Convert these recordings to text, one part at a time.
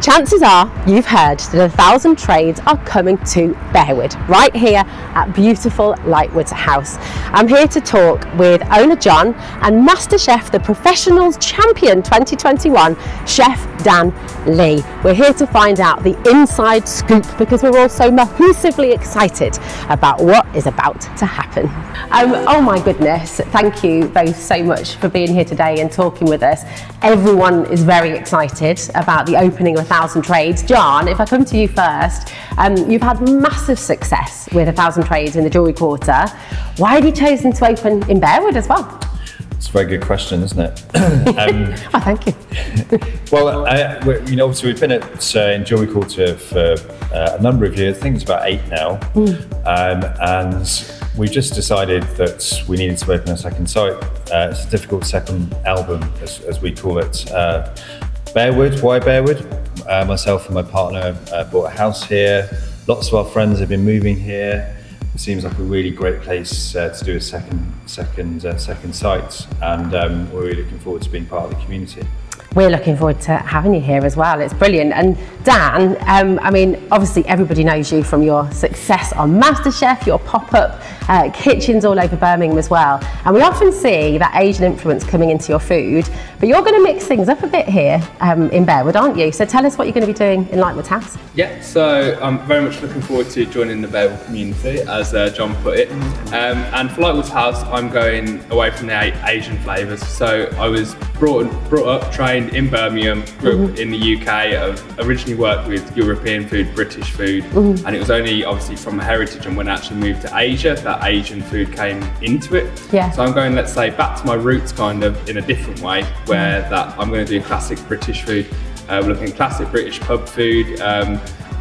Chances are you've heard that 1,000 trades are coming to Bearwood, right here at beautiful Lightwood House. I'm here to talk with owner John and Masterchef the Professionals champion 2021, Chef Lee. We're here to find out the inside scoop because we're all so massively excited about what is about to happen. Oh my goodness, thank you both so much for being here today and talking with us. Everyone is very excited about the opening of 1,000 trades. John, if I come to you first, you've had massive success with 1,000 trades in the Jewellery Quarter. Why have you chosen to open in Bearwood as well? It's a very good question, isn't it? Oh, thank you. Well, obviously we've been at in Jewellery Quarter for a number of years. I think it's about 8 now, and we just decided that we needed to open a second site. It's a difficult second album, as we call it. Bearwood, why Bearwood? Myself and my partner bought a house here. Lots of our friends have been moving here. It seems like a really great place to do a second site, and we're really looking forward to being part of the community. We're looking forward to having you here as well. It's brilliant. And Dan, I mean, obviously everybody knows you from your success on MasterChef, your pop-up kitchens all over Birmingham as well. And we often see that Asian influence coming into your food, but you're going to mix things up a bit here in Bearwood, aren't you? So tell us what you're going to be doing in Lightwood House. Yeah, so I'm very much looking forward to joining the Bearwood community, as John put it. And for Lightwood House, I'm going away from the Asian flavours. So I was brought up, trained in Birmingham, grew up in the UK. I've originally worked with European food, British food, and it was only obviously from my heritage, and when I actually moved to Asia, that Asian food came into it. Yeah. So I'm going, let's say, back to my roots kind of in a different way, where that I'm going to do classic British food. We're looking at classic British pub food,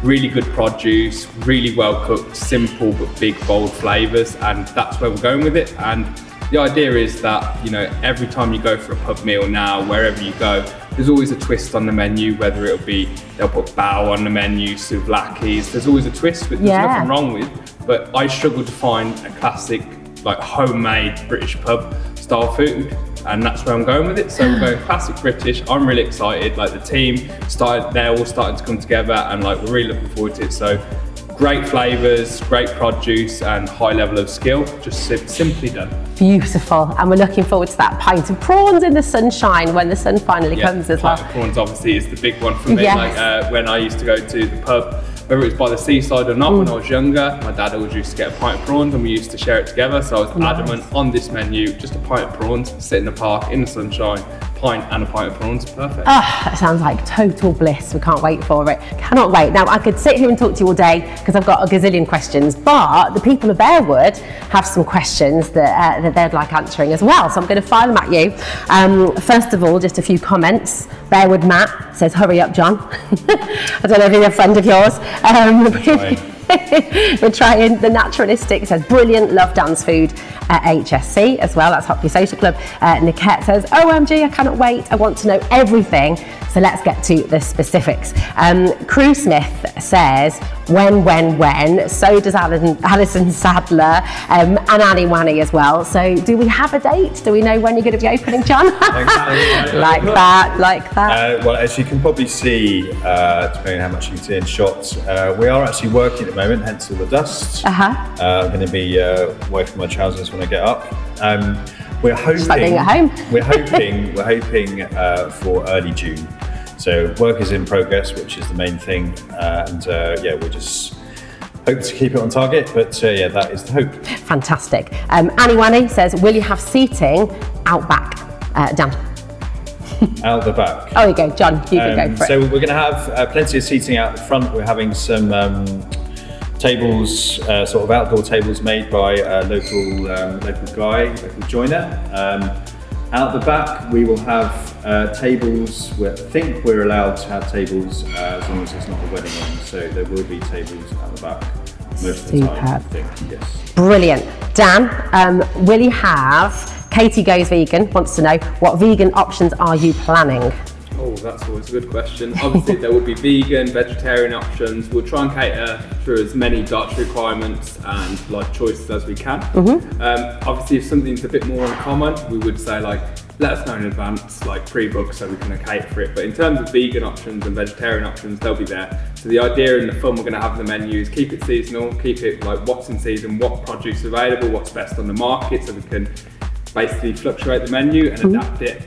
really good produce, really well cooked, simple but big, bold flavours, and that's where we're going with it. And the idea is that, you know, every time you go for a pub meal now, wherever you go, there's always a twist on the menu, whether it'll be, they'll put bao on the menu, souvlaki's, there's always a twist, which there's nothing wrong with, but I struggle to find a classic, like homemade British pub style food, and that's where I'm going with it. So we're going classic British. I'm really excited, like the team started, they're all starting to come together, and like we're really looking forward to it. So great flavours, great produce, and high level of skill, just simply done. Beautiful, and we're looking forward to that pint of prawns in the sunshine when the sun finally comes as well. Pint of prawns obviously is the big one for me. Yes. Like when I used to go to the pub, whether it was by the seaside or not, when I was younger, my dad always used to get a pint of prawns and we used to share it together. So I was adamant on this menu, just a pint of prawns, sit in the park, in the sunshine, pint and a pint of prawns, perfect. Oh, that sounds like total bliss. We can't wait for it. Cannot wait. Now, I could sit here and talk to you all day because I've got a gazillion questions, but the people of Bearwood have some questions that they'd like answering as well. So I'm going to fire them at you. First of all, just a few comments. Bearwood Matt says, hurry up, John. I don't know if he's a friend of yours. We're trying. The Naturalistic says, brilliant, love Dan's food at HSC as well. That's Hopefully Social Club. Niket says, OMG, I cannot wait. I want to know everything. So let's get to the specifics. Crew Smith says, when. So does Alison Sadler and Annie Wanny as well. So do we have a date? Do we know when you're going to be opening, John? like that. Well, as you can probably see, depending on how much you can see in shots, we are actually working at the moment, hence all the dust. I'm going to be away from my trousers when I get up. We're hoping, just like being at home. we're hoping for early June. So work is in progress, which is the main thing, and yeah, we just hope to keep it on target, but yeah, that is the hope. Fantastic. Annie Wanny says, will you have seating out back, Dan? Out the back. Oh, you go, John, you can go for it. So we're going to have plenty of seating out the front. We're having some tables, sort of outdoor tables made by a local joiner. Out the back, we will have tables. I think we're allowed to have tables as long as it's not a wedding one. So there will be tables out the back most of the time, I think. Yes. Brilliant. Dan, will you have, Katie Goes Vegan wants to know, what vegan options are you planning? Oh, that's always a good question. Obviously, there will be vegan, vegetarian options. We'll try and cater through as many dietary requirements and like choices as we can. Obviously, if something's a bit more uncommon, we would say like let us know in advance, like pre-book, so we can cater for it. But in terms of vegan options and vegetarian options, they'll be there. So the idea and the fun we're going to have in the menu is keep it seasonal, keep it like what's in season, what produce is available, what's best on the market, so we can basically fluctuate the menu and adapt it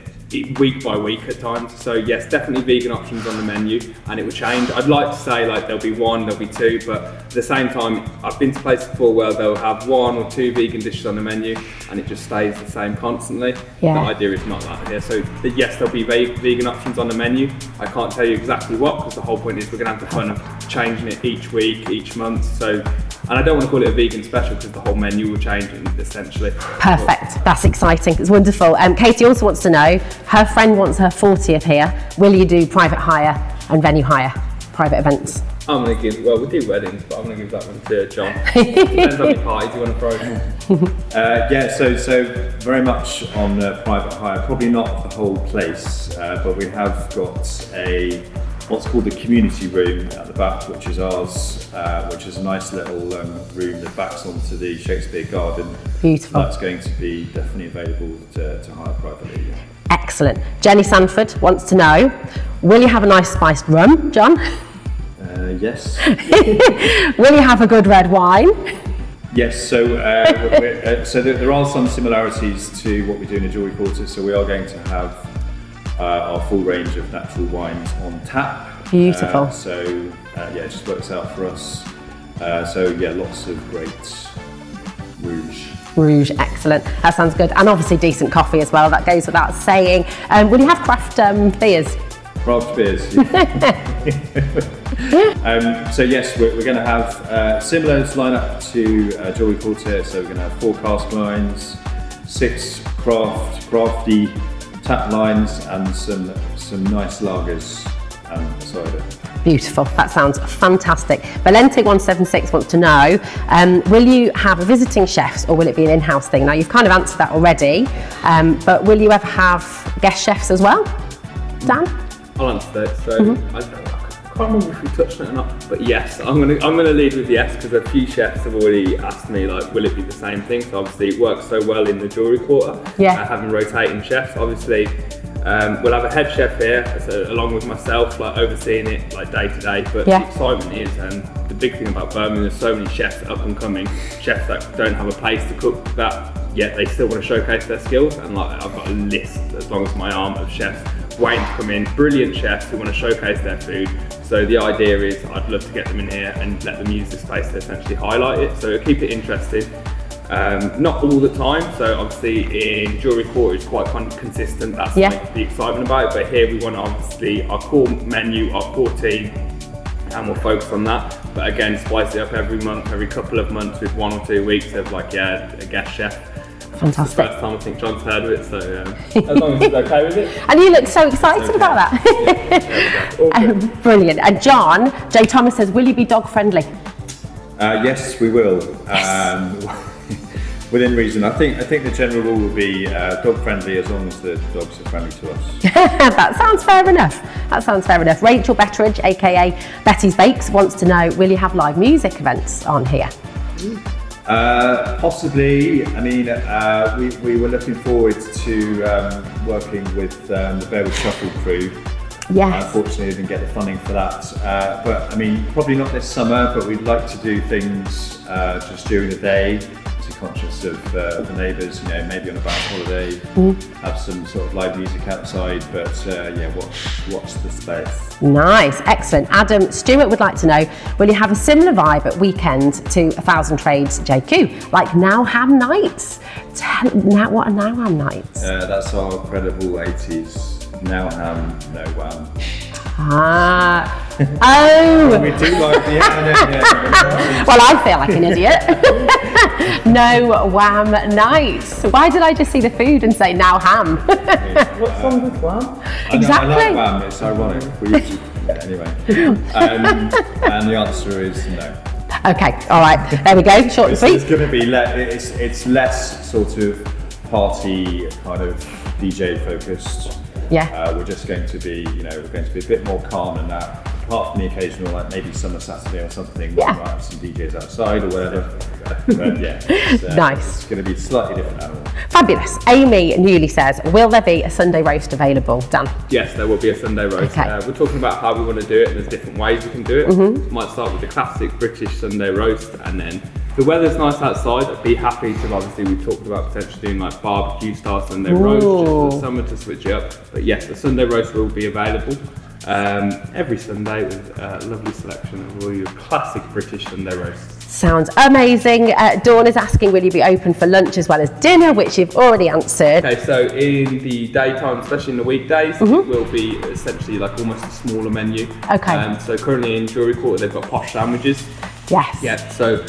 week by week at times. So yes, definitely vegan options on the menu, and it will change. I'd like to say like there'll be one, there'll be two, but at the same time, I've been to places before where they'll have 1 or 2 vegan dishes on the menu and it just stays the same constantly. Yeah. The idea is not that here. So yes, there'll be vegan options on the menu. I can't tell you exactly what, because the whole point is we're gonna have the fun of changing it each week, each month. So, and I don't want to call it a vegan special because the whole menu will change essentially. Perfect, that's exciting, it's wonderful. Katie also wants to know, her friend wants her 40th here. Will you do private hire and venue hire, private events? I'm going to give, well, we do weddings, but I'm going to give that one to John. Depends on the parties you want to throw. Yeah, so very much on private hire, probably not the whole place, but we have got what's called the community room at the back, which is ours, which is a nice little room that backs onto the Shakespeare Garden. Beautiful. That's going to be definitely available to hire privately. Yeah. Excellent. Jenny Sanford wants to know, will you have a nice spiced rum, John? Yes. Will you have a good red wine? Yes, so there are some similarities to what we do in the Jewellery Quarter, so we are going to have our full range of natural wines on tap. Beautiful. Yeah, it just works out for us. So yeah, lots of great Rouge, excellent. That sounds good. And obviously decent coffee as well, that goes without saying. Will you have craft beers? Craft beers. So yes, we're going to have similar lineup to Jewellery Quarter. So we're going to have 4 cask lines, 6 crafty tap lines, and some nice lagers and cider. Beautiful, that sounds fantastic. Valente176 wants to know, will you have visiting chefs or will it be an in-house thing? Now you've kind of answered that already, but will you ever have guest chefs as well? Dan? I'll answer that. So I can't remember if we touched on it or not, but yes, I'm gonna lead with yes, because a few chefs have already asked me like, will it be the same thing? So obviously it works so well in the Jewellery Quarter, having rotating chefs. Obviously, we'll have a head chef here, so along with myself, like overseeing it like day to day. But the excitement is, the big thing about Birmingham, there's so many chefs up and coming, chefs that don't have a place to cook that yet they still want to showcase their skills. And like I've got a list as long as my arm of chefs waiting to come in, brilliant chefs who want to showcase their food. So the idea is I'd love to get them in here and let them use the space to essentially highlight it. So keep it interesting. Not all the time, so obviously in Jewellery Quarter it's quite consistent, that's like the excitement about it, but here we want obviously our core menu, our core team, and we'll focus on that. But again, spice it up every month, every couple of months with 1 or 2 weeks of like, a guest chef. Fantastic. It's the first time I think John's heard of it, so as long as he's okay with it. And you look so excited about that. Brilliant. And John, J. Thomas says, will you be dog friendly? Yes, we will. Within reason. I think the general rule will be dog friendly as long as the dogs are friendly to us. That sounds fair enough. That sounds fair enough. Rachel Betteridge, aka Betty's Bakes, wants to know, will you have live music events on here? Possibly. I mean, we were looking forward to working with the Bearwood Shuffle crew. Yes. Unfortunately, we didn't get the funding for that. But I mean, probably not this summer, but we'd like to do things just during the day. Conscious of the neighbours, you know, maybe on a bank holiday, have some sort of live music outside, but yeah, watch the space. Nice, excellent. Adam Stewart would like to know, will you have a similar vibe at weekend to 1000 Trades JQ, like Now Ham Nights? What are Now Ham Nights? That's our credible 80s. Now Ham, no wham. Oh! We do like the Well, I feel like an idiot. No wham nights. Why did I just see the food and say now ham? What song is wham? Exactly. I like wham, it's ironic. We usually, anyway. And the answer is no. Okay, all right, there we go, short and sweet. It's going to be it's less sort of party kind of DJ focused. Yeah. We're just going to be, you know, we're going to be a bit more calm than that. apart from the occasional, like maybe summer Saturday or something, Yeah. we might have some DJs outside or whatever. But yeah, it's, Nice. It's going to be a slightly different animal. Fabulous. Amy Newley says, will there be a Sunday roast available? Dan? Yes, there will be a Sunday roast. Okay. We're talking about how we want to do it, and there's different ways we can do it. Might start with the classic British Sunday roast, and then if the weather's nice outside, I'd be happy to, obviously we talked about potentially doing like barbecue style Sunday roast just for the summer to switch it up. But yes, the Sunday roast will be available every Sunday with a lovely selection of all your classic British Sunday roasts. Sounds amazing. Dawn is asking, will you be open for lunch as well as dinner, which you've already answered. Okay, so in the daytime, especially in the weekdays, it will be essentially like almost a smaller menu. Okay. So currently in Jewellery Quarter, they've got posh sandwiches. Yes. Yeah, so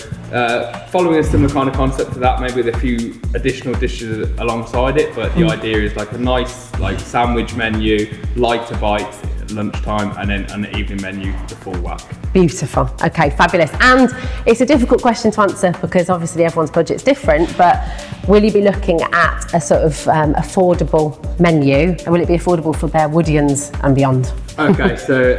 following a similar kind of concept to that, maybe with a few additional dishes alongside it, but the idea is like a nice like sandwich menu, lighter bites at lunchtime, and then an evening menu, the full whack. Beautiful. Okay, fabulous. And it's a difficult question to answer because obviously everyone's budget's different, but will you be looking at a sort of affordable menu? And will it be affordable for Bearwoodians and beyond? Okay, so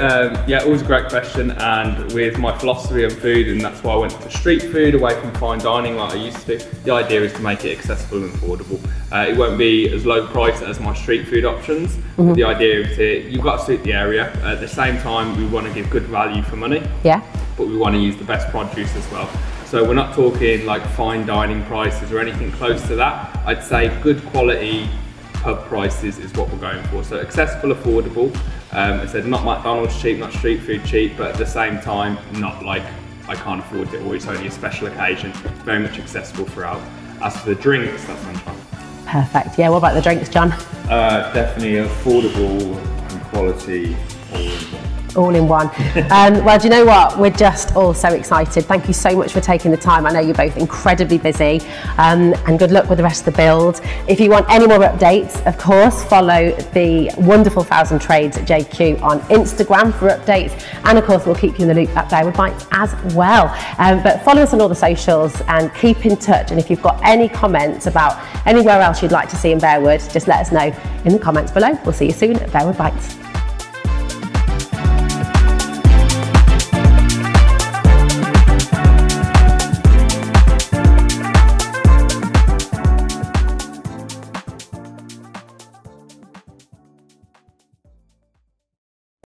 yeah, always a great question, and with my philosophy on food, and that's why I went to street food away from fine dining like I used to. The idea is to make it accessible and affordable. It won't be as low priced as my street food options. But the idea is you've got to suit the area. At the same time, we want to give good value for money. Yeah. But we want to use the best produce as well. So we're not talking like fine dining prices or anything close to that. I'd say good quality pub prices is what we're going for. So accessible, affordable. I said not McDonald's cheap, not street food cheap, but at the same time, not like I can't afford it or it's only a special occasion. Very much accessible throughout. As for the drinks, that's on top. Perfect. Yeah, what about the drinks, John? Definitely affordable and quality all in one. All in one. Well, do you know what? We're just all so excited. Thank you so much for taking the time. I know you're both incredibly busy, and good luck with the rest of the build. If you want any more updates, of course, follow the wonderful Thousand Trades JQ on Instagram for updates, and of course, we'll keep you in the loop at Bearwood Bites as well. But follow us on all the socials and keep in touch. And if you've got any comments about anywhere else you'd like to see in Bearwood, just let us know in the comments below. We'll see you soon at Bearwood Bites.